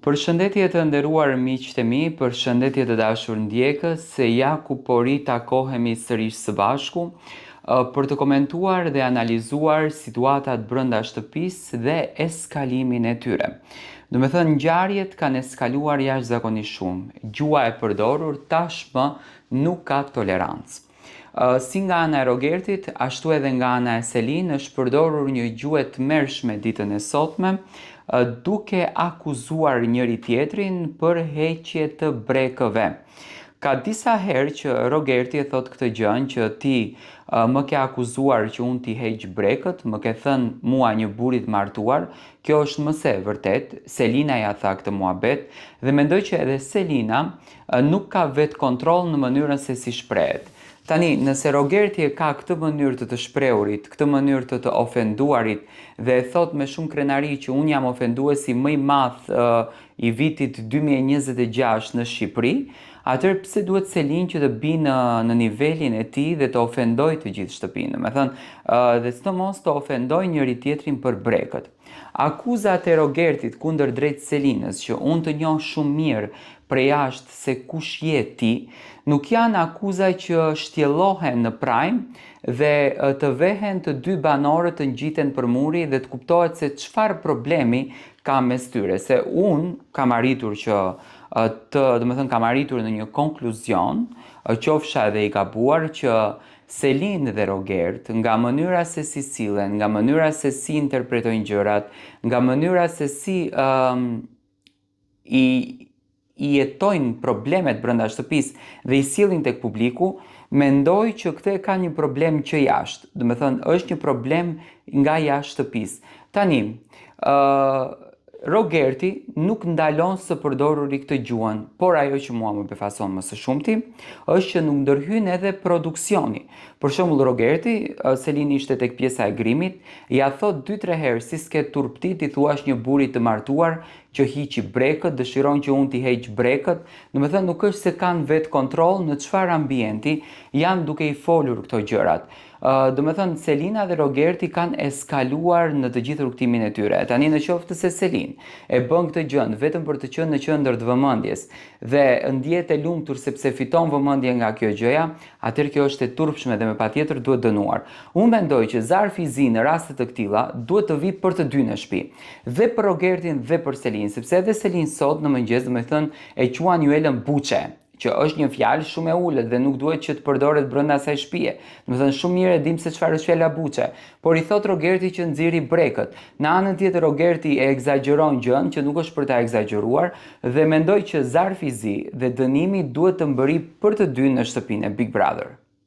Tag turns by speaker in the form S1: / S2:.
S1: Përshëndetje të nderuar miqtë e mi, përshëndetje të dashur ndjekës, se ja ku po ritakohemi sërish së bashku për të komentuar dhe analizuar situatat brenda shtëpisë dhe eskalimin e tyre. Do me thënë, ngjarjet kanë eskaluar jashtëzakonisht shumë. Gjua e përdorur tashmë nuk ka tolerancë. Si nga ana e Rogertit, ashtu edhe nga ana e Selin është përdorur një gjuhë e tmerrshme ditën e sotme, duke akuzuar njëri tjetrin për heqje të brekëve. Ka disa herë që Rogerti e thot këtë gjën që ti më ke akuzuar që unë ti heq brekët, më ke thënë mua një burrit martuar. Kjo është mëse e vërtet, Selina ja tha këtë muhabet dhe mendoj që edhe Selina nuk ka vetë kontroll në mënyrën se si shprehet. Tani, nëse Rogerti e ka këtë mënyrë të shprehurit, këtë mënyrë të ofenduarit dhe e thot me shumë krenari që unë jam ofenduesi më i madh i vitit 2026 në Shqipëri, atëherë pse duhet Selin që të binë në nivelin e tij dhe të ofendoj të gjithë shtëpinë, me thënë, dhe sidomos të ofendoj njëri tjetrin për brekët. Akuzat e Rogertit kundër drejt Selinës që unë të njoh shumë mirë prej jashtë se kush je ti, nuk janë akuza që shtjellohen në prajm dhe të vehen të dy banorët të ngjiten për muri dhe të kuptohet se çfarë problemi ka mes tyre. Se unë kam arritur kam arritur në një konkluzion, qofsha edhe i gabuar, që Selin dhe Rogert, nga mënyra se si sillen, nga mënyra se si interpretojnë gjërat, nga mënyra se si i jetojnë problemet brenda shtëpisë dhe i sillin tek publiku, mendoj që këtë e ka një problem që jashtë. Do me thënë, është një problem nga jashtë shtëpisë. Tani, Rogerti nuk ndalon së përdoruri këtë gjuhën, por ajo që mua më befason më së shumti është që nuk ndërhyn edhe produksioni. Për shembull, Rogerti, Selini ishte tek pjesa e grimit, ja thot 2-3 herë si s'ke turpti ti thuash një burri të martuar që hiqi brekët, dëshiron që unë t'i heq brekët. Do me thënë, nuk është se kanë vetë kontroll në çfarë ambienti janë duke i folur këto gjërat. Do me thënë, Selina dhe Rogerti kanë eskaluar në të gjithë rrugtimin e tyre. Tani në qoftë se Selin e bën këtë gjë vetëm për të qenë në qendër të vëmendjes dhe ndjehet e lumtur sepse fiton vëmendje nga kjo gjëja, atëherë kjo është e turpshme dhe me patjetër duhet dënuar. Unë mendoj që zarfi i zi në raste të këtilla duhet të vi për të dy në shtëpi, dhe për Rogertin dhe për Selin, sepse edhe Selin sot në mëngjes, do me thënë, e quan Juelën buçe, që është një fjalë shumë e ulët dhe nuk duhet që të përdoret brenda asaj shtëpie. Do të thënë, shumë mirë e dim se çfarë është fjala buçe, por i thot Rogerti që nxirri brekët. Në anën tjetër Rogerti e egzageron gjën që nuk është për ta egzageruar dhe mendoj që zarfi i zi dhe dënimi duhet të mbërri për të dy në shtëpinë e Big Brother.